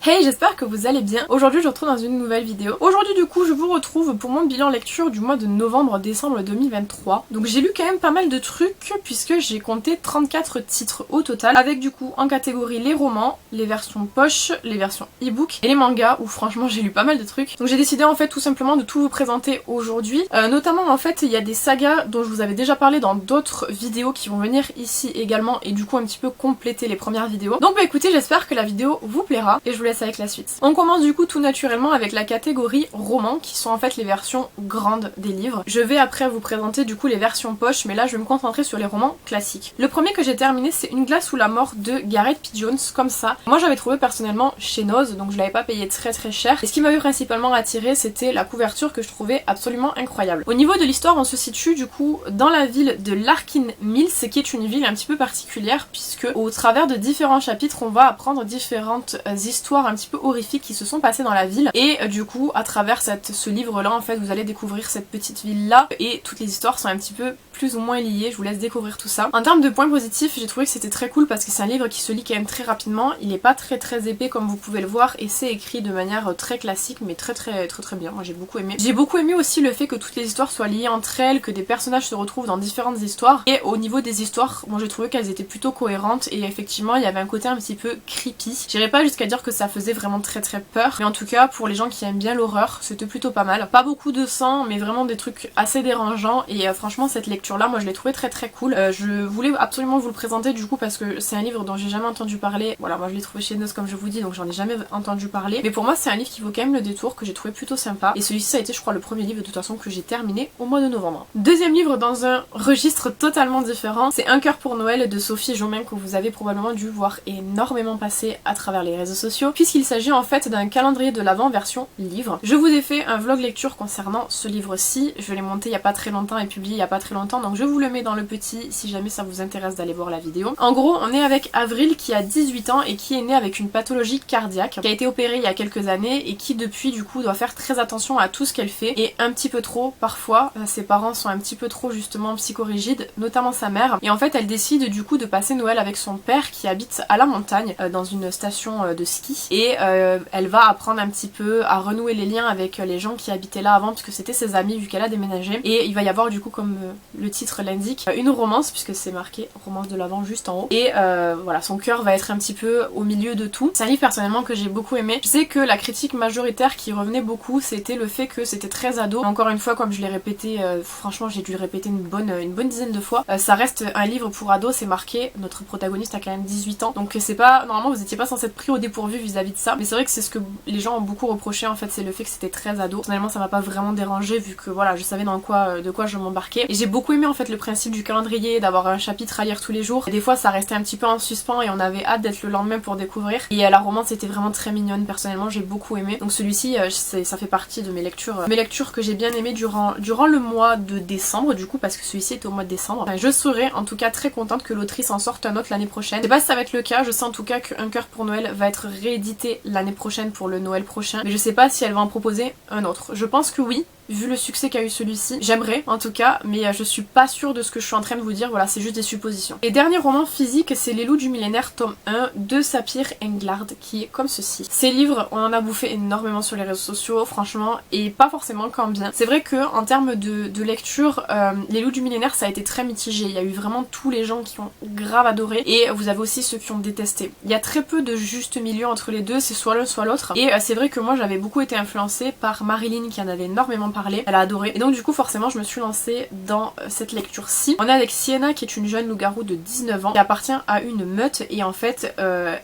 Hey, j'espère que vous allez bien. Aujourd'hui je vous retrouve dans une nouvelle vidéo. Aujourd'hui du coup je vous retrouve pour mon bilan lecture du mois de novembre-décembre 2023. Donc j'ai lu quand même pas mal de trucs puisque j'ai compté 34 titres au total, avec du coup en catégorie les romans, les versions poche, les versions e-book et les mangas où franchement j'ai lu pas mal de trucs. Donc j'ai décidé en fait tout simplement de tout vous présenter aujourd'hui. Notamment en fait il y a des sagas dont je vous avais déjà parlé dans d'autres vidéos qui vont venir ici également et du coup un petit peu compléter les premières vidéos. Donc bah écoutez, j'espère que la vidéo vous plaira et je vous laisse avec la suite. On commence du coup tout naturellement avec la catégorie romans qui sont en fait les versions grandes des livres. Je vais après vous présenter du coup les versions poche, mais là je vais me concentrer sur les romans classiques. Le premier que j'ai terminé c'est Une glace ou la mort de Gareth P. Jones, comme ça. Moi j'avais trouvé personnellement chez Noz, donc je l'avais pas payé très cher. Et ce qui m'avait principalement attiré c'était la couverture que je trouvais absolument incroyable. Au niveau de l'histoire on se situe du coup dans la ville de Larkin Mills, qui est une ville un petit peu particulière puisque au travers de différents chapitres on va apprendre différentes histoires un petit peu horrifiques qui se sont passées dans la ville, et du coup à travers ce livre là en fait vous allez découvrir cette petite ville là et toutes les histoires sont un petit peu plus ou moins liées. Je vous laisse découvrir tout ça. En termes de points positifs, j'ai trouvé que c'était très cool parce que c'est un livre qui se lit quand même très rapidement, il est pas très épais comme vous pouvez le voir et c'est écrit de manière très classique mais très bien. Moi j'ai beaucoup aimé. J'ai beaucoup aimé aussi le fait que toutes les histoires soient liées entre elles, que des personnages se retrouvent dans différentes histoires, et au niveau des histoires moi j'ai trouvé qu'elles étaient plutôt cohérentes et effectivement il y avait un côté un petit peu creepy. J'irais pas jusqu'à dire que ça faisait vraiment très peur, mais en tout cas pour les gens qui aiment bien l'horreur c'était plutôt pas mal. Pas beaucoup de sang mais vraiment des trucs assez dérangeants et franchement cette lecture là moi je l'ai trouvé très cool. Je voulais absolument vous le présenter du coup parce que c'est un livre dont j'ai jamais entendu parler. Voilà, moi je l'ai trouvé chez Noz comme je vous dis, donc j'en ai jamais entendu parler, mais pour moi c'est un livre qui vaut quand même le détour, que j'ai trouvé plutôt sympa, et celui-ci ça a été je crois le premier livre de toute façon que j'ai terminé au mois de novembre. Deuxième livre dans un registre totalement différent, c'est Un cœur pour Noël de Sophie Jomain, que vous avez probablement dû voir énormément passer à travers les réseaux sociaux puisqu'il s'agit en fait d'un calendrier de l'Avent version livre. Je vous ai fait un vlog lecture concernant ce livre-ci, je l'ai monté il y a pas très longtemps et publié il y a pas très longtemps, donc je vous le mets dans le petit si jamais ça vous intéresse d'aller voir la vidéo. En gros on est avec Avril qui a 18 ans et qui est née avec une pathologie cardiaque, qui a été opérée il y a quelques années et qui depuis du coup doit faire très attention à tout ce qu'elle fait, et un petit peu trop parfois. Ses parents sont un petit peu trop justement psychorigides, notamment sa mère, et en fait elle décide du coup de passer Noël avec son père qui habite à la montagne dans une station de ski, et elle va apprendre un petit peu à renouer les liens avec les gens qui habitaient là avant puisque c'était ses amis vu qu'elle a déménagé, et il va y avoir du coup comme le titre l'indique une romance puisque c'est marqué romance de l'Avent juste en haut, et voilà, son cœur va être un petit peu au milieu de tout. C'est un livre personnellement que j'ai beaucoup aimé. Je sais que la critique majoritaire qui revenait beaucoup c'était le fait que c'était très ado. Encore une fois comme je l'ai répété, franchement j'ai dû le répéter une bonne dizaine de fois, ça reste un livre pour ados, c'est marqué, notre protagoniste a quand même 18 ans, donc c'est pas, normalement vous étiez pas censé être pris au dépourvu vis-à-vis de ça, mais c'est vrai que c'est ce que les gens ont beaucoup reproché en fait, c'est le fait que c'était très ado. Personnellement ça m'a pas vraiment dérangé vu que voilà je savais de quoi je m'embarquais, et j'ai beaucoup aimé en fait le principe du calendrier, d'avoir un chapitre à lire tous les jours. Et des fois ça restait un petit peu en suspens et on avait hâte d'être le lendemain pour découvrir, et la romance était vraiment très mignonne, personnellement j'ai beaucoup aimé. Donc celui-ci ça fait partie de mes lectures que j'ai bien aimé durant le mois de décembre du coup, parce que celui-ci était au mois de décembre. Enfin, je serais en tout cas très contente que l'autrice en sorte un autre l'année prochaine. Je sais pas si ça va être le cas, je sais en tout cas qu'Un cœur pour Noël va être réédité l'année prochaine pour le Noël prochain, mais je sais pas si elle va en proposer un autre. Je pense que oui, vu le succès qu'a eu celui-ci. J'aimerais en tout cas, mais je suis pas sûre de ce que je suis en train de vous dire, voilà, c'est juste des suppositions. Et dernier roman physique, c'est Les Loups du Millénaire tome 1 de Sapir Englard, qui est comme ceci. Ces livres, on en a bouffé énormément sur les réseaux sociaux, franchement, et pas forcément quand bien. C'est vrai que en termes de lecture, Les Loups du Millénaire ça a été très mitigé, il y a eu vraiment tous les gens qui ont grave adoré, et vous avez aussi ceux qui ont détesté. Il y a très peu de juste milieu entre les deux, c'est soit l'un soit l'autre, et c'est vrai que moi j'avais beaucoup été influencée par Marilyn qui en avait énormément parlé, elle a adoré, et donc du coup forcément je me suis lancée dans cette lecture-ci. On est avec Sienna qui est une jeune loup-garou de 19 ans qui appartient à une meute, et en fait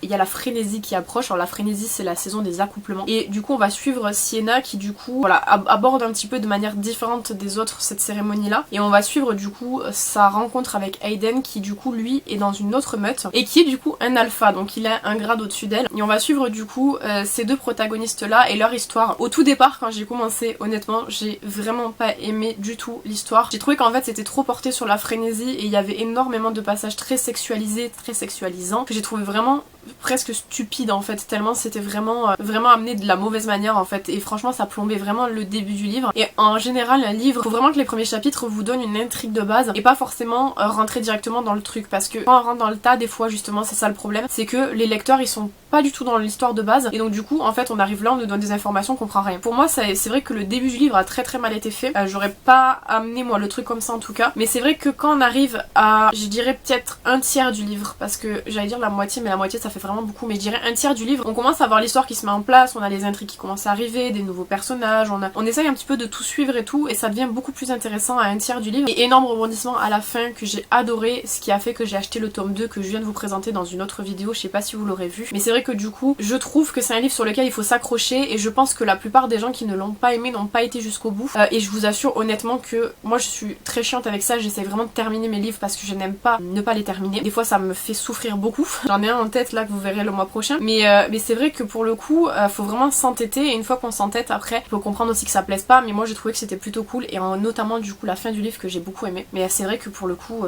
il y a la frénésie qui approche. Alors la frénésie c'est la saison des accouplements, et du coup on va suivre Sienna qui du coup voilà aborde un petit peu de manière différente des autres cette cérémonie là, et on va suivre du coup sa rencontre avec Hayden qui du coup lui est dans une autre meute et qui est du coup un alpha, donc il a un grade au-dessus d'elle, et on va suivre du coup ces deux protagonistes là et leur histoire. Au tout départ quand j'ai commencé, honnêtement j'ai vraiment pas aimé du tout l'histoire. J'ai trouvé qu'en fait c'était trop porté sur la frénésie et il y avait énormément de passages très sexualisés, très sexualisants, que j'ai trouvé vraiment presque stupide en fait, tellement c'était vraiment amené de la mauvaise manière en fait, et franchement ça plombait vraiment le début du livre. Et en général un livre, faut vraiment que les premiers chapitres vous donnent une intrigue de base et pas forcément rentrer directement dans le truc, parce que quand on rentre dans le tas, des fois justement c'est ça le problème, c'est que les lecteurs ils sont pas du tout dans l'histoire de base, et donc du coup en fait on arrive là, on nous donne des informations qu'on comprend rien. Pour moi c'est vrai que le début du livre a très mal été fait, j'aurais pas amené moi le truc comme ça en tout cas, mais c'est vrai que quand on arrive à, je dirais peut-être un tiers du livre, parce que j'allais dire la moitié, mais la moitié ça fait vraiment beaucoup, mais je dirais un tiers du livre, on commence à voir l'histoire qui se met en place, on a les intrigues qui commencent à arriver, des nouveaux personnages, on essaye un petit peu de tout suivre et tout, et ça devient beaucoup plus intéressant à un tiers du livre, et énorme rebondissement à la fin que j'ai adoré, ce qui a fait que j'ai acheté le tome 2 que je viens de vous présenter dans une autre vidéo, je sais pas si vous l'aurez vu, mais c'est vrai que du coup je trouve que c'est un livre sur lequel il faut s'accrocher, et je pense que la plupart des gens qui ne l'ont pas aimé n'ont pas été jusqu'au bout, et je vous assure honnêtement que moi je suis très chiante avec ça, j'essaie vraiment de terminer mes livres parce que je n'aime pas ne pas les terminer, des fois ça me fait souffrir beaucoup, j'en ai un en tête là que vous verrez le mois prochain, mais c'est vrai que pour le coup faut vraiment s'entêter, et une fois qu'on s'entête après il faut comprendre aussi que ça plaise pas, mais moi j'ai trouvé que c'était plutôt cool, et notamment du coup la fin du livre que j'ai beaucoup aimé, mais c'est vrai que pour le coup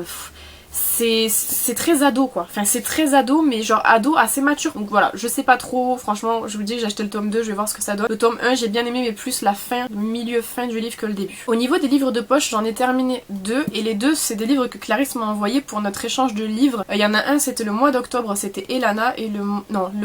c'est très ado quoi, enfin c'est très ado, mais genre ado assez mature, donc voilà, je sais pas trop, franchement je vous dis que j'ai acheté le tome 2, je vais voir ce que ça donne. Le tome 1 j'ai bien aimé, mais plus la fin, le milieu fin du livre que le début. Au niveau des livres de poche, j'en ai terminé 2, et les 2 c'est des livres que Clarisse m'a envoyé pour notre échange de livres. Il y en a un c'était le mois d'octobre, c'était Elana, et le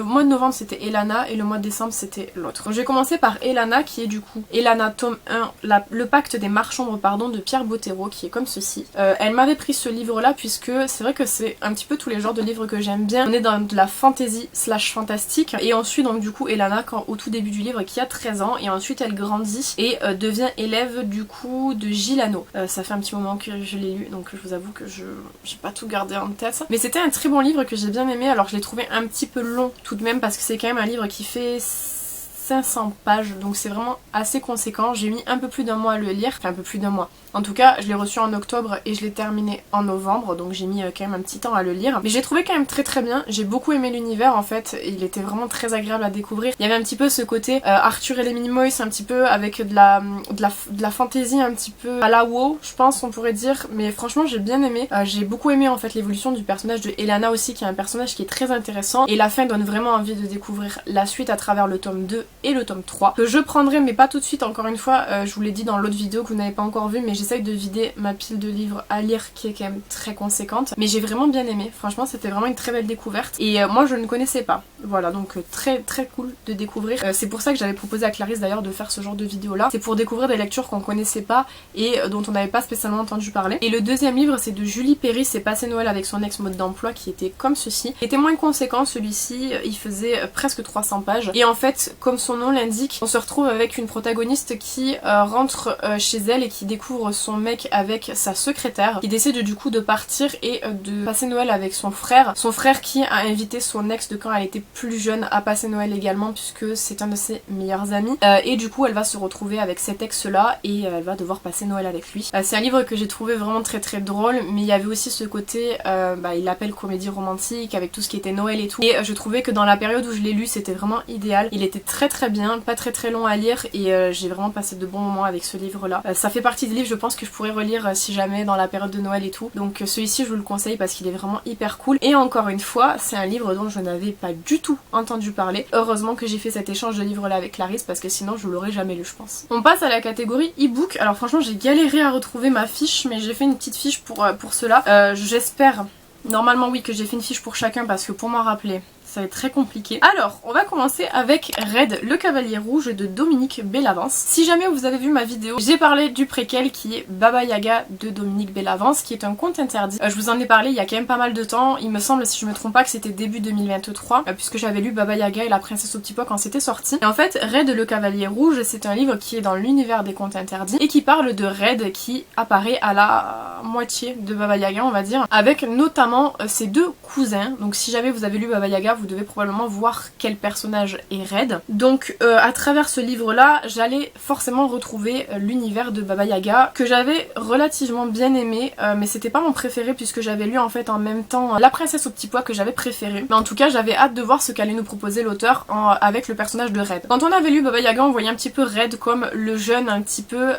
mois de novembre c'était Elana, et le mois de décembre c'était l'autre. Je vais commencer par Elana, qui est du coup Elana tome 1, le pacte des marchands pardon, de Pierre Bottero, qui est comme ceci. Elle m'avait pris ce livre là puisque c'est vrai que c'est un petit peu tous les genres de livres que j'aime bien. On est dans de la fantasy slash fantastique, et ensuite donc du coup Elana au tout début du livre qui a 13 ans, et ensuite elle grandit et devient élève du coup de Gilano. Ça fait un petit moment que je l'ai lu, donc je vous avoue que j'ai pas tout gardé en tête, mais c'était un très bon livre que j'ai bien aimé. Alors je l'ai trouvé un petit peu long tout de même parce que c'est quand même un livre qui fait 500 pages, donc c'est vraiment assez conséquent. J'ai mis un peu plus d'un mois à le lire, enfin un peu plus d'un mois. En tout cas, je l'ai reçu en octobre et je l'ai terminé en novembre, donc j'ai mis quand même un petit temps à le lire. Mais j'ai trouvé quand même très bien, j'ai beaucoup aimé l'univers en fait, il était vraiment très agréable à découvrir. Il y avait un petit peu ce côté Arthur et les Minimoys, un petit peu avec de la fantaisie un petit peu à la WoW, je pense on pourrait dire, mais franchement j'ai bien aimé. J'ai beaucoup aimé en fait l'évolution du personnage de Elana aussi, qui est un personnage qui est très intéressant, et la fin donne vraiment envie de découvrir la suite à travers le tome 2 et le tome 3, que je prendrai mais pas tout de suite, encore une fois, je vous l'ai dit dans l'autre vidéo que vous n'avez pas encore vu, mais j'essaye de vider ma pile de livres à lire qui est quand même très conséquente, mais j'ai vraiment bien aimé, franchement c'était vraiment une très belle découverte, et moi je ne connaissais pas, voilà, donc très cool de découvrir. C'est pour ça que j'avais proposé à Clarisse d'ailleurs de faire ce genre de vidéo là, c'est pour découvrir des lectures qu'on connaissait pas et dont on n'avait pas spécialement entendu parler. Et le deuxième livre c'est de Julie Perry, c'est Passer Noël avec son ex mode d'emploi, qui était comme ceci. Il était moins conséquent celui-ci, il faisait presque 300 pages, et en fait comme son nom l'indique, on se retrouve avec une protagoniste qui rentre chez elle et qui découvre son mec avec sa secrétaire, qui décide du coup de partir et de passer Noël avec son frère qui a invité son ex de quand elle était plus jeune à passer Noël également, puisque c'est un de ses meilleurs amis, et du coup elle va se retrouver avec cet ex là et elle va devoir passer Noël avec lui. C'est un livre que j'ai trouvé vraiment très drôle, mais il y avait aussi ce côté il l'appelle comédie romantique avec tout ce qui était Noël et tout, et je trouvais que dans la période où je l'ai lu c'était vraiment idéal. Il était très bien, pas très long à lire, et j'ai vraiment passé de bons moments avec ce livre là. Ça fait partie des livres je pense que je pourrais relire si jamais dans la période de Noël et tout, donc celui-ci je vous le conseille parce qu'il est vraiment hyper cool. Et encore une fois c'est un livre dont je n'avais pas du tout entendu parler, heureusement que j'ai fait cet échange de livres là avec Clarisse parce que sinon je l'aurais jamais lu je pense. On passe à la catégorie e-book. Alors franchement j'ai galéré à retrouver ma fiche, mais j'ai fait une petite fiche pour cela. J'espère normalement oui que j'ai fait une fiche pour chacun, parce que pour m'en rappeler ça va être très compliqué. Alors, on va commencer avec Red, le cavalier rouge de Dominique Bellavance. Si jamais vous avez vu ma vidéo, j'ai parlé du préquel qui est Baba Yaga de Dominique Bellavance, qui est un conte interdit. Je vous en ai parlé il y a quand même pas mal de temps, il me semble, si je me trompe pas, que c'était début 2023, puisque j'avais lu Baba Yaga et la princesse au petit pois quand c'était sorti. Et en fait, Red, le cavalier rouge, c'est un livre qui est dans l'univers des contes interdits et qui parle de Red qui apparaît à la moitié de Baba Yaga, on va dire, avec notamment ses deux cousins. Donc si jamais vous avez lu Baba Yaga, vous devez probablement voir quel personnage est Red. Donc à travers ce livre là j'allais forcément retrouver l'univers de Baba Yaga, que j'avais relativement bien aimé, mais c'était pas mon préféré puisque j'avais lu en fait en même temps La princesse au petit pois que j'avais préféré, mais en tout cas j'avais hâte de voir ce qu'allait nous proposer l'auteur avec le personnage de Red. Quand on avait lu Baba Yaga, on voyait un petit peu Red comme le jeune un petit peu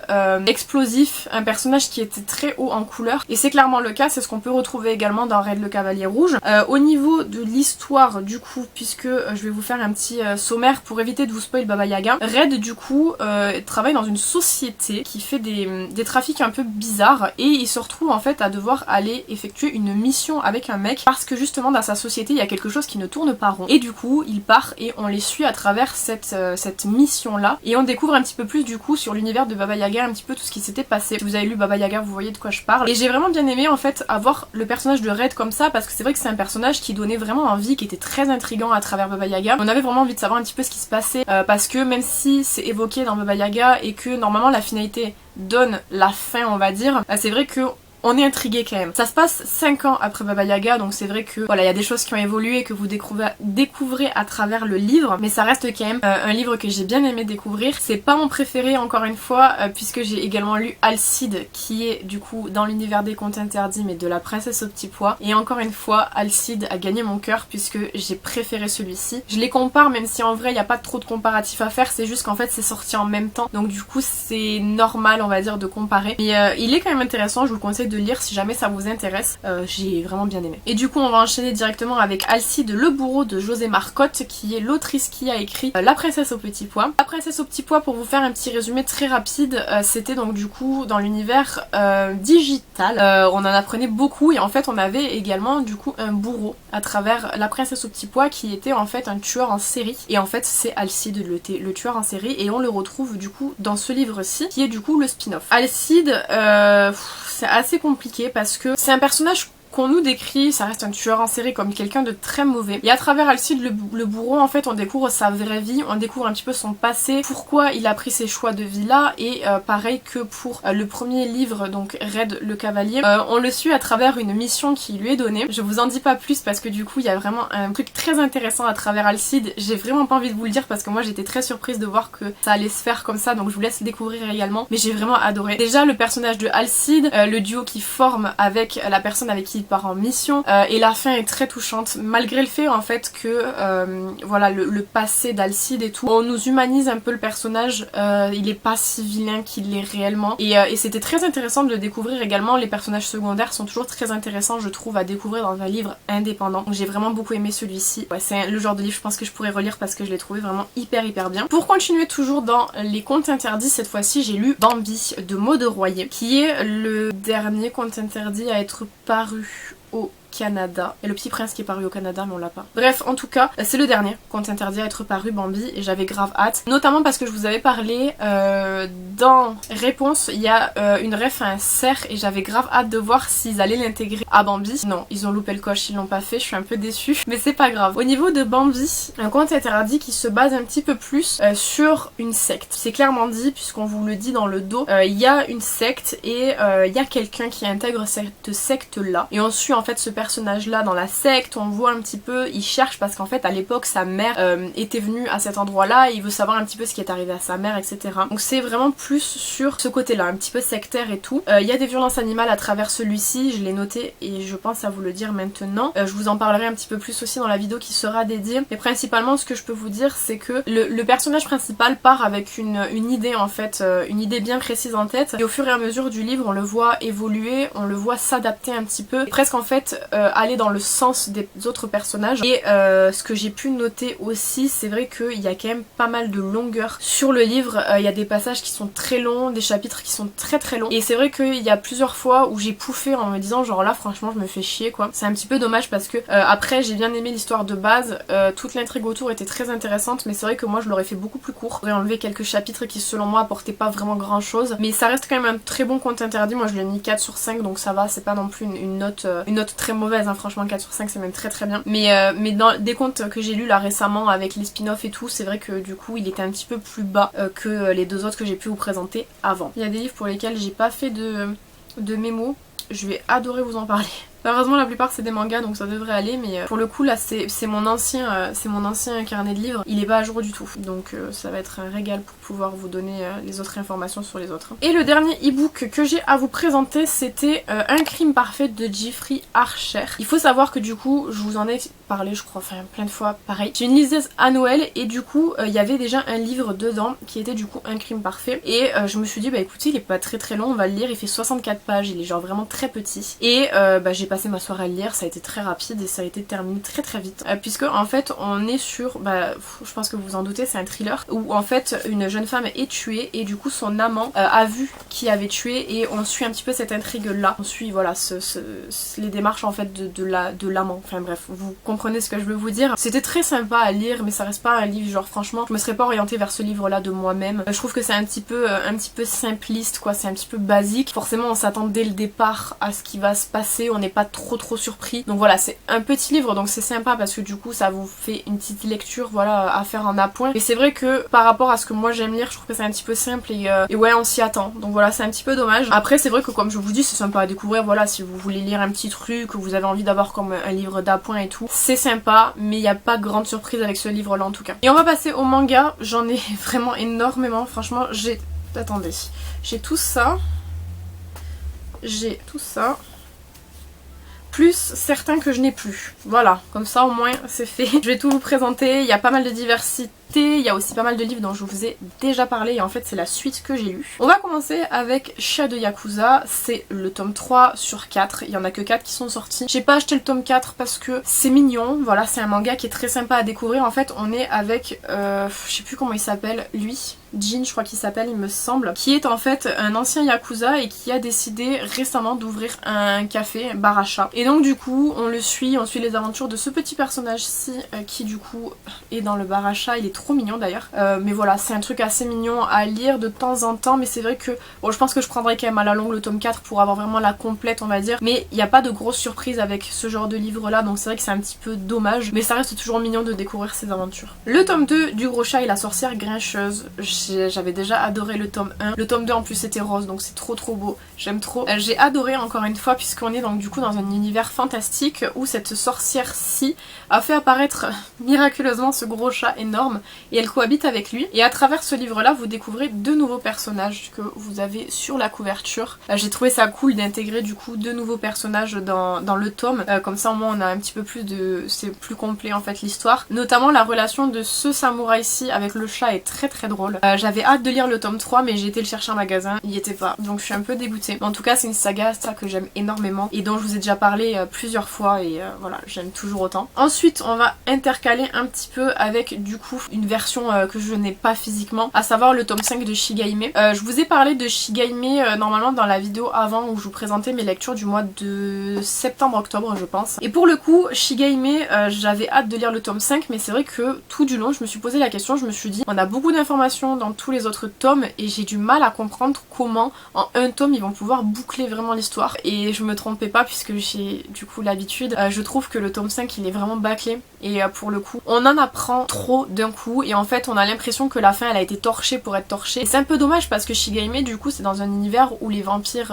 explosif, un personnage qui était très haut en couleur, et c'est clairement le cas, c'est ce qu'on peut retrouver également dans Red le cavalier rouge. Au niveau de l'histoire du du coup, puisque je vais vous faire un petit sommaire pour éviter de vous spoil Baba Yaga. Red du coup travaille dans une société qui fait des trafics un peu bizarres et il se retrouve en fait à devoir aller effectuer une mission avec un mec parce que justement dans sa société il y a quelque chose qui ne tourne pas rond et du coup il part et on les suit à travers cette mission là et on découvre un petit peu plus du coup sur l'univers de Baba Yaga, un petit peu tout ce qui s'était passé. Si vous avez lu Baba Yaga vous voyez de quoi je parle et j'ai vraiment bien aimé en fait avoir le personnage de Red comme ça parce que c'est vrai que c'est un personnage qui donnait vraiment envie, qui était très intriguant à travers Baba Yaga. On avait vraiment envie de savoir un petit peu ce qui se passait parce que même si c'est évoqué dans Baba Yaga et que normalement la finalité donne la fin on va dire, c'est vrai que on est intrigué quand même. Ça se passe 5 ans après Baba Yaga, donc c'est vrai que voilà, il y a des choses qui ont évolué que vous découvrez à travers le livre, mais ça reste quand même un livre que j'ai bien aimé découvrir. C'est pas mon préféré encore une fois, puisque j'ai également lu Alcide, qui est du coup dans l'univers des contes interdits, mais de la princesse au petit pois. Et encore une fois, Alcide a gagné mon cœur puisque j'ai préféré celui-ci. Je les compare, même si en vrai il n'y a pas trop de comparatifs à faire, c'est juste qu'en fait c'est sorti en même temps, donc du coup c'est normal on va dire de comparer. Mais il est quand même intéressant, je vous le conseille de lire si jamais ça vous intéresse, j'ai vraiment bien aimé. Et du coup on va enchaîner directement avec Alcide le bourreau de José Marcotte qui est l'autrice qui a écrit La princesse au petit pois. La princesse au petit pois, pour vous faire un petit résumé très rapide, c'était donc du coup dans l'univers digital, on en apprenait beaucoup et en fait on avait également du coup un bourreau à travers La princesse au petit pois qui était en fait un tueur en série et en fait c'est Alcide le tueur en série et on le retrouve du coup dans ce livre-ci qui est du coup le spin-off. Alcide, c'est assez compliqué parce que c'est un personnage qu'on nous décrit, ça reste un tueur en série comme quelqu'un de très mauvais. Et à travers Alcide le bourreau, en fait, on découvre sa vraie vie, on découvre un petit peu son passé, pourquoi il a pris ces choix de vie là, et pareil que pour le premier livre, donc Red le cavalier, on le suit à travers une mission qui lui est donnée. Je vous en dis pas plus parce que du coup il y a vraiment un truc très intéressant à travers Alcide. J'ai vraiment pas envie de vous le dire parce que moi j'étais très surprise de voir que ça allait se faire comme ça, donc je vous laisse le découvrir également, mais j'ai vraiment adoré. Déjà le personnage de Alcide, le duo qui forme avec la personne avec qui il part en mission, et la fin est très touchante malgré le fait en fait que voilà le passé d'Alcide et tout, on nous humanise un peu le personnage, il est pas si vilain qu'il est réellement et c'était très intéressant de le découvrir également. Les personnages secondaires sont toujours très intéressants je trouve à découvrir dans un livre indépendant, donc j'ai vraiment beaucoup aimé celui-ci. Ouais, c'est le genre de livre je pense que je pourrais relire parce que je l'ai trouvé vraiment hyper bien. Pour continuer toujours dans les contes interdits, cette fois-ci j'ai lu Bambi de Maud Royer qui est le dernier conte interdit à être paru au Canada. Et le Petit Prince qui est paru au Canada mais on l'a pas. Bref, en tout cas, c'est le dernier conte interdit à être paru, Bambi, et j'avais grave hâte. Notamment parce que je vous avais parlé dans Réponse, il y a une ref à un cerf et j'avais grave hâte de voir s'ils allaient l'intégrer à Bambi. Non, ils ont loupé le coche, ils l'ont pas fait, je suis un peu déçue, mais c'est pas grave. Au niveau de Bambi, un conte interdit qui se base un petit peu plus sur une secte. C'est clairement dit, puisqu'on vous le dit dans le dos, il y a une secte et il y a quelqu'un qui intègre cette secte là. Et on suit en fait ce personnage là dans la secte, on voit un petit peu, il cherche parce qu'en fait à l'époque sa mère était venue à cet endroit là et il veut savoir un petit peu ce qui est arrivé à sa mère, etc. Donc c'est vraiment plus sur ce côté là, un petit peu sectaire et tout. Il y a des violences animales à travers celui-ci, je l'ai noté et je pense à vous le dire maintenant. Je vous en parlerai un petit peu plus aussi dans la vidéo qui sera dédiée, mais principalement ce que je peux vous dire c'est que le personnage principal part avec une idée en fait, une idée bien précise en tête et au fur et à mesure du livre on le voit évoluer, on le voit s'adapter un petit peu, presque en fait aller dans le sens des autres personnages. Et ce que j'ai pu noter aussi, c'est vrai qu'il y a quand même pas mal de longueur sur le livre, il y a des passages qui sont très longs, des chapitres qui sont très longs, et c'est vrai qu'il y a plusieurs fois où j'ai pouffé en me disant genre là franchement je me fais chier quoi. C'est un petit peu dommage parce que après j'ai bien aimé l'histoire de base, toute l'intrigue autour était très intéressante, mais c'est vrai que moi je l'aurais fait beaucoup plus court, j'aurais enlevé quelques chapitres qui selon moi apportaient pas vraiment grand chose, mais ça reste quand même un très bon conte interdit. Moi je lui ai mis 4 sur 5 donc ça va, c'est pas non plus une note très mauvaise hein. Franchement 4 sur 5 c'est même très bien, mais dans des contes que j'ai lus là récemment avec les spin-offs et tout, c'est vrai que du coup il était un petit peu plus bas que les deux autres que j'ai pu vous présenter avant. Il y a des livres pour lesquels j'ai pas fait de mémo, je vais adorer vous en parler. Heureusement la plupart c'est des mangas donc ça devrait aller, mais pour le coup là c'est mon ancien carnet de livres, il est pas à jour du tout, donc ça va être un régal pour pouvoir vous donner les autres informations sur les autres. Et le dernier e-book que j'ai à vous présenter c'était Un crime parfait de Jeffrey Archer. Il faut savoir que du coup je vous en ai parlé je crois, enfin plein de fois pareil. J'ai une liseuse à Noël et du coup il y avait déjà un livre dedans qui était du coup Un crime parfait et je me suis dit bah écoutez il est pas très long, on va le lire, il fait 64 pages, il est genre vraiment très petit et j'ai passé ma soirée à le lire, ça a été très rapide et ça a été terminé très très vite. Puisque en fait on est sur, je pense que vous vous en doutez, c'est un thriller où en fait une jeune femme est tuée et du coup son amant a vu qui avait tué et on suit un petit peu cette intrigue là. On suit voilà les démarches en fait de l'amant. Enfin bref, vous comprenez ce que je veux vous dire. C'était très sympa à lire mais ça reste pas un livre genre franchement je me serais pas orientée vers ce livre là de moi-même. Je trouve que c'est un petit peu simpliste quoi, c'est un petit peu basique. Forcément on s'attend dès le départ à ce qui va se passer, on n'est pas trop surpris. Donc voilà, c'est un petit livre donc c'est sympa parce que du coup ça vous fait une petite lecture voilà à faire en appoint. Et c'est vrai que par rapport à ce que moi j'aime lire, je trouve que c'est un petit peu simple et ouais on s'y attend. Donc voilà, c'est un petit peu dommage. Après c'est vrai que comme je vous dis c'est sympa à découvrir, voilà si vous voulez lire un petit truc, que vous avez envie d'avoir comme un livre d'appoint et tout, c'est sympa mais il n'y a pas grande surprise avec ce livre là en tout cas. Et on va passer au manga, j'en ai vraiment énormément, franchement attendez, j'ai tout ça, plus certains que je n'ai plus. Voilà, comme ça au moins c'est fait. Je vais tout vous présenter, il y a pas mal de diversité, il y a aussi pas mal de livres dont je vous ai déjà parlé et en fait c'est la suite que j'ai lue. On va commencer avec Chia de Yakuza, c'est le tome 3 sur 4, il y en a que 4 qui sont sortis. J'ai pas acheté le tome 4 parce que c'est mignon, voilà c'est un manga qui est très sympa à découvrir. En fait on est avec, je sais plus comment il s'appelle lui, Jin je crois qu'il s'appelle il me semble, qui est en fait un ancien Yakuza et qui a décidé récemment d'ouvrir un café, un bar à chat. Et donc du coup on suit les aventures de ce petit personnage-ci qui du coup est dans le bar à chat, il est trop mignon d'ailleurs. Mais voilà, c'est un truc assez mignon à lire de temps en temps, mais c'est vrai que bon je pense que je prendrai quand même à la longue le tome 4 pour avoir vraiment la complète on va dire. Mais il n'y a pas de grosse surprise avec ce genre de livre là, donc c'est vrai que c'est un petit peu dommage, mais ça reste toujours mignon de découvrir ces aventures. Le tome 2 du Gros Chat et la Sorcière Grincheuse, j'avais déjà adoré le tome 1. Le tome 2 en plus c'était rose donc c'est trop beau, j'aime trop. J'ai adoré encore une fois puisqu'on est donc du coup dans un univers fantastique où cette sorcière-ci a fait apparaître miraculeusement ce gros chat énorme et elle cohabite avec lui. Et à travers ce livre là vous découvrez deux nouveaux personnages que vous avez sur la couverture. J'ai trouvé ça cool d'intégrer du coup deux nouveaux personnages dans le tome, comme ça au moins on a un petit peu plus de... c'est plus complet en fait l'histoire. Notamment la relation de ce samouraï-ci avec le chat est très drôle. J'avais hâte de lire le tome 3 mais j'ai été le chercher en magasin, il n'y était pas, donc je suis un peu dégoûtée. Mais en tout cas c'est une saga ça que j'aime énormément et dont je vous ai déjà parlé plusieurs fois et voilà j'aime toujours autant. Ensuite on va intercaler un petit peu avec du coup une version que je n'ai pas physiquement, à savoir le tome 5 de Shigaime. Je vous ai parlé de Shigaime normalement dans la vidéo avant où je vous présentais mes lectures du mois de septembre-octobre je pense. Et pour le coup Shigaime j'avais hâte de lire le tome 5 mais c'est vrai que tout du long je me suis posé la question, je me suis dit on a beaucoup d'informations dans tous les autres tomes et j'ai du mal à comprendre comment en un tome ils vont pouvoir boucler vraiment l'histoire. Et je me trompais pas puisque j'ai du coup l'habitude. Je trouve que le tome 5 il est vraiment bâclé et pour le coup on en apprend trop d'un coup et en fait on a l'impression que la fin elle a été torchée pour être torchée. Et c'est un peu dommage parce que Shigaime du coup c'est dans un univers où les vampires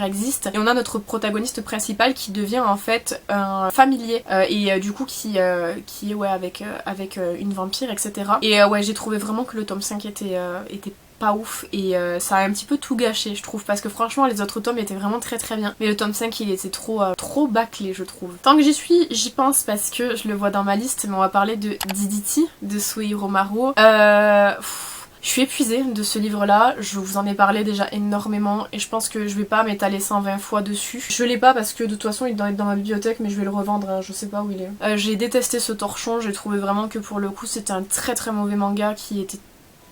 existent et on a notre protagoniste principal qui devient en fait un familier et du coup qui est ouais avec une vampire etc. Et ouais j'ai trouvé vraiment que le tome 5 était pas ouf et ça a un petit peu tout gâché je trouve parce que franchement les autres tomes étaient vraiment très bien mais le tome 5 il était trop bâclé je trouve. Tant que j'y suis j'y pense parce que je le vois dans ma liste mais on va parler de Diditi de Suehiro Maruo. Je suis épuisée de ce livre là, je vous en ai parlé déjà énormément et je pense que je vais pas m'étaler 120 fois dessus. Je l'ai pas parce que de toute façon il doit être dans ma bibliothèque mais je vais le revendre, hein, je sais pas où il est. J'ai détesté ce torchon, j'ai trouvé vraiment que pour le coup c'était un très mauvais manga qui était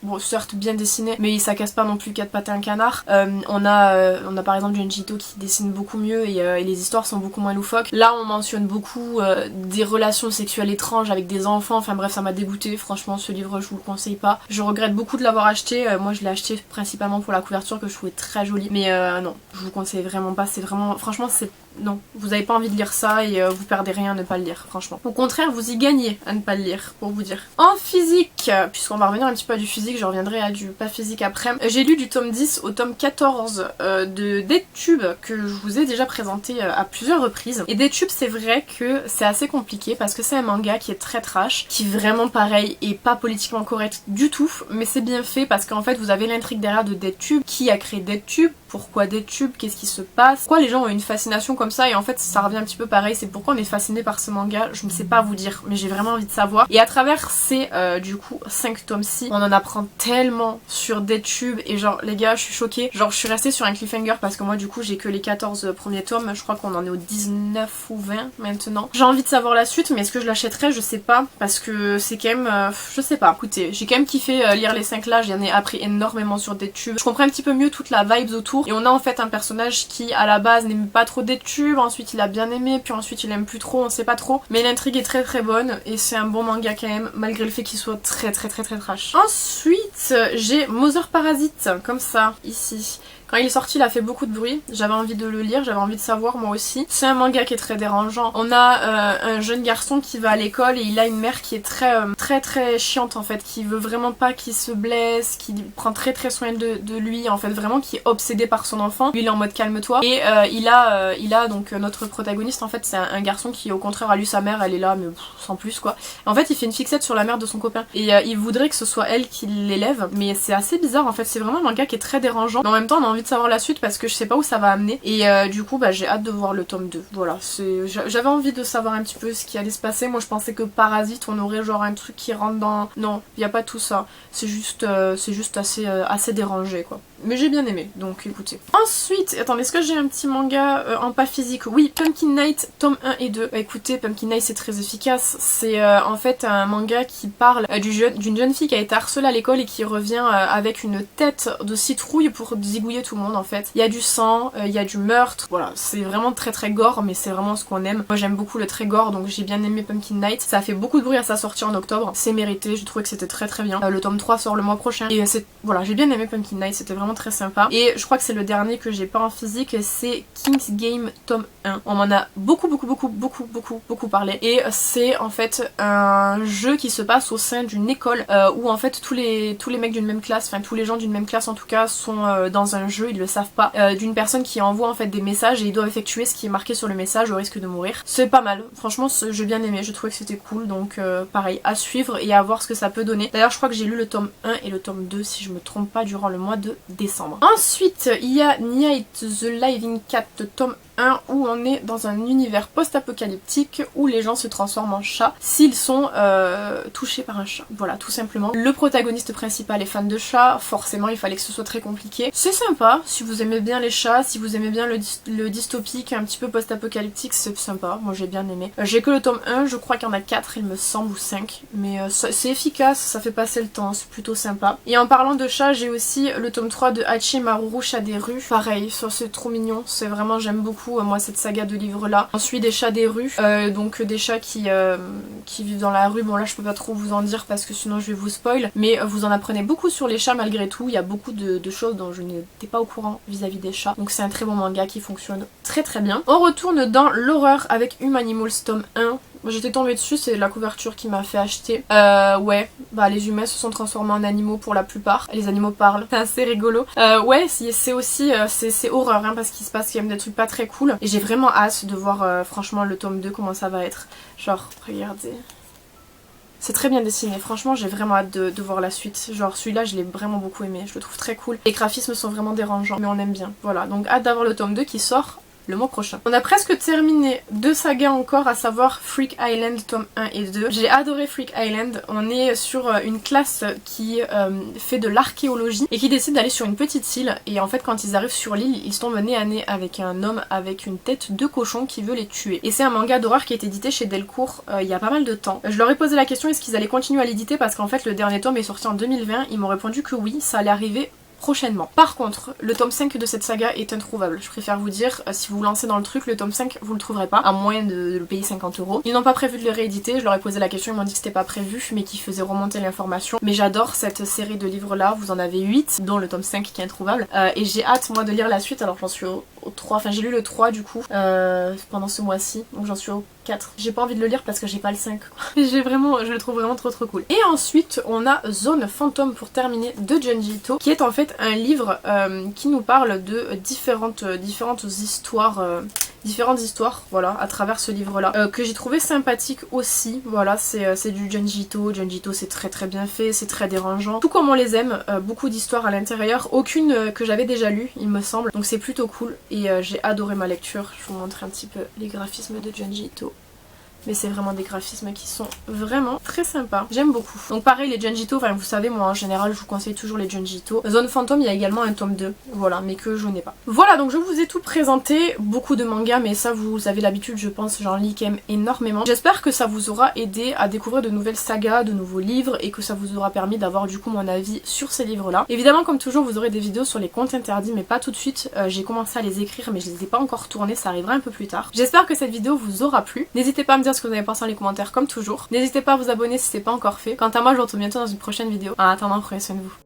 bon, certes bien dessiné, mais ça casse pas non plus 4 pattes à un canard. On a par exemple Junji Ito qui dessine beaucoup mieux et les histoires sont beaucoup moins loufoques. Là on mentionne beaucoup des relations sexuelles étranges avec des enfants, enfin bref ça m'a dégoûté. Franchement ce livre je vous le conseille pas. Je regrette beaucoup de l'avoir acheté, moi je l'ai acheté principalement pour la couverture que je trouvais très jolie. Mais non, je vous conseille vraiment pas, c'est vraiment, franchement c'est... Non, vous avez pas envie de lire ça et vous perdez rien à ne pas le lire, franchement. Au contraire, vous y gagnez à ne pas le lire, pour vous dire. En physique, puisqu'on va revenir un petit peu à du physique, je reviendrai à du pas physique après. J'ai lu du tome 10 au tome 14 de DeadTube que je vous ai déjà présenté à plusieurs reprises. Et DeadTube, c'est vrai que c'est assez compliqué parce que c'est un manga qui est très trash, qui vraiment pareil est pas politiquement correct du tout, mais c'est bien fait parce qu'en fait vous avez l'intrigue derrière de DeadTube, qui a créé DeadTube, pourquoi des tubes, qu'est-ce qui se passe, pourquoi les gens ont une fascination comme ça, et en fait ça revient un petit peu pareil, c'est pourquoi on est fasciné par ce manga, je ne sais pas vous dire, mais j'ai vraiment envie de savoir. Et à travers ces du coup 5 tomes-ci, on en apprend tellement sur des tubes, et genre les gars je suis choquée, genre je suis restée sur un cliffhanger parce que moi du coup j'ai que les 14 premiers tomes, je crois qu'on en est au 19 ou 20 maintenant. J'ai envie de savoir la suite, mais est-ce que je l'achèterai, je sais pas, parce que c'est quand même, je sais pas, écoutez, j'ai quand même kiffé lire les 5 là, j'en ai appris énormément sur des tubes, je comprends un petit peu mieux toute la vibes autour, et on a en fait un personnage qui à la base n'aime pas trop des tubes, ensuite il a bien aimé, puis ensuite il aime plus trop, on sait pas trop, mais l'intrigue est très très bonne, et c'est un bon manga quand même, malgré le fait qu'il soit très trash. Ensuite, j'ai Mother Parasite, comme ça, ici. Quand il est sorti, il a fait beaucoup de bruit. J'avais envie de le lire, j'avais envie de savoir moi aussi. C'est un manga qui est très dérangeant. On a un jeune garçon qui va à l'école et il a une mère qui est très chiante en fait, qui veut vraiment pas qu'il se blesse, qui prend très soin de lui en fait, vraiment qui est obsédé par son enfant. Lui il est en mode calme-toi. Et il a donc notre protagoniste en fait, c'est un garçon qui au contraire a lu sa mère, elle est là mais sans plus quoi. En fait il fait une fixette sur la mère de son copain et il voudrait que ce soit elle qui l'élève, mais c'est assez bizarre en fait, c'est vraiment un manga qui est très dérangeant. Mais en même temps on a envie de savoir la suite parce que je sais pas où ça va amener, et du coup bah j'ai hâte de voir le tome 2. Voilà, j'avais envie de savoir un petit peu ce qui allait se passer. Moi je pensais que Parasite on aurait genre un truc qui rentre dans... Non, il y a pas tout ça, c'est juste assez dérangé quoi. Mais j'ai bien aimé, donc écoutez. Ensuite, attendez, est-ce que j'ai un petit manga en pas physique? Oui, Pumpkin Night, tome 1 et 2. Bah, écoutez, Pumpkin Night c'est très efficace. C'est en fait un manga qui parle d'une jeune fille qui a été harcelée à l'école et qui revient avec une tête de citrouille pour zigouiller tout le monde en fait. Il y a du sang, il y a du meurtre, voilà, c'est vraiment très gore, mais c'est vraiment ce qu'on aime. Moi j'aime beaucoup le très gore, donc j'ai bien aimé Pumpkin Night. Ça a fait beaucoup de bruit à sa sortie en octobre, c'est mérité, j'ai trouvé que c'était très bien. Le tome 3 sort le mois prochain, et voilà, j'ai bien aimé Pumpkin Night, c'était vraiment très sympa. Et je crois que c'est le dernier que j'ai pas en physique, c'est King's Game tome 1. On m'en a beaucoup parlé, et c'est en fait un jeu qui se passe au sein d'une école où en fait tous les mecs d'une même classe, enfin tous les gens d'une même classe en tout cas sont dans un jeu, ils le savent pas, d'une personne qui envoie en fait des messages et ils doivent effectuer ce qui est marqué sur le message au risque de mourir. C'est pas mal, franchement j'ai bien aimé, je trouvais que c'était cool, donc pareil, à suivre et à voir ce que ça peut donner. D'ailleurs je crois que j'ai lu le tome 1 et le tome 2 si je me trompe pas durant le mois de décembre. Ensuite il y a Night the Living Cat tome 1 où on est dans un univers post-apocalyptique où les gens se transforment en chats s'ils sont touchés par un chat. Voilà, tout simplement. Le protagoniste principal est fan de chats, forcément il fallait que ce soit très compliqué. C'est sympa, si vous aimez bien les chats, si vous aimez bien le dystopique, un petit peu post-apocalyptique, c'est sympa, moi j'ai bien aimé. J'ai que le tome 1, je crois qu'il y en a 4 il me semble, ou 5, mais c'est efficace, ça fait passer le temps, c'est plutôt sympa. Et en parlant de chats, j'ai aussi le tome 3 de Hachi Maruru, Chat des rues. Pareil, ça c'est trop mignon, c'est vraiment, j'aime beaucoup moi cette saga de livres là. On suit des chats des rues, donc des chats qui vivent dans la rue. Bon là je peux pas trop vous en dire parce que sinon je vais vous spoil, mais vous en apprenez beaucoup sur les chats malgré tout. Il y a beaucoup de choses dont je n'étais pas au courant vis-à-vis des chats, donc c'est un très bon manga qui fonctionne très bien. On retourne dans l'horreur avec Humanimals tome 1. J'étais tombée dessus, c'est la couverture qui m'a fait acheter. Ouais, bah les humains se sont transformés en animaux pour la plupart. Les animaux parlent, c'est assez rigolo. Ouais, c'est aussi, c'est horreur, hein, parce qu'il se passe quand même des trucs pas très cool. Et j'ai vraiment hâte de voir franchement le tome 2, comment ça va être. Genre, regardez. C'est très bien dessiné, franchement j'ai vraiment hâte de voir la suite. Genre celui-là je l'ai vraiment beaucoup aimé, je le trouve très cool. Les graphismes sont vraiment dérangeants, mais on aime bien. Voilà, donc hâte d'avoir le tome 2 qui sort le mois prochain. On a presque terminé 2 sagas encore, à savoir Freak Island tome 1 et 2. J'ai adoré Freak Island. On est sur une classe qui fait de l'archéologie et qui décide d'aller sur une petite île, et en fait quand ils arrivent sur l'île ils tombent nez à nez avec un homme avec une tête de cochon qui veut les tuer. Et c'est un manga d'horreur qui est édité chez Delcourt il y a pas mal de temps. Je leur ai posé la question est-ce qu'ils allaient continuer à l'éditer parce qu'en fait le dernier tome est sorti en 2020, ils m'ont répondu que oui, ça allait arriver prochainement. Par contre, le tome 5 de cette saga est introuvable. Je préfère vous dire, si vous vous lancez dans le truc, le tome 5 vous le trouverez pas, à moins de le payer 50 €. Ils n'ont pas prévu de le rééditer, je leur ai posé la question, ils m'ont dit que c'était pas prévu, mais qu'ils faisaient remonter l'information. Mais j'adore cette série de livres là, vous en avez 8, dont le tome 5 qui est introuvable. Et j'ai hâte moi de lire la suite, alors j'en suis au 3, enfin j'ai lu le 3 du coup, pendant ce mois-ci, donc j'en suis au 4. J'ai pas envie de le lire parce que j'ai pas le 5. Je le trouve vraiment trop cool. Et ensuite on a Zone Fantôme pour terminer de Junji Ito, qui est en fait un livre qui nous parle de différentes histoires différentes histoires, voilà, à travers ce livre-là, que j'ai trouvé sympathique aussi. Voilà, c'est du Junji Ito. Junji Ito, c'est très bien fait, c'est très dérangeant. Tout comme on les aime, beaucoup d'histoires à l'intérieur, aucune que j'avais déjà lue, il me semble. Donc c'est plutôt cool et j'ai adoré ma lecture. Je vous montre un petit peu les graphismes de Junji Ito. Mais c'est vraiment des graphismes qui sont vraiment très sympas. J'aime beaucoup. Donc pareil, les Junji Ito, enfin vous savez, moi en général, je vous conseille toujours les Junji Ito. Zone Fantôme, il y a également un tome 2. Voilà, mais que je n'ai pas. Voilà, donc je vous ai tout présenté. Beaucoup de mangas, mais ça vous avez l'habitude, je pense, j'en lis quand même énormément. J'espère que ça vous aura aidé à découvrir de nouvelles sagas, de nouveaux livres, et que ça vous aura permis d'avoir du coup mon avis sur ces livres-là. Évidemment, comme toujours, vous aurez des vidéos sur les contes interdits, mais pas tout de suite. J'ai commencé à les écrire, mais je les ai pas encore tournées, ça arrivera un peu plus tard. J'espère que cette vidéo vous aura plu. N'hésitez pas à me dire ce que vous avez pensé dans les commentaires comme toujours. N'hésitez pas à vous abonner si c'est pas encore fait. Quant à moi, je vous retrouve bientôt dans une prochaine vidéo. En attendant, prenez soin de vous.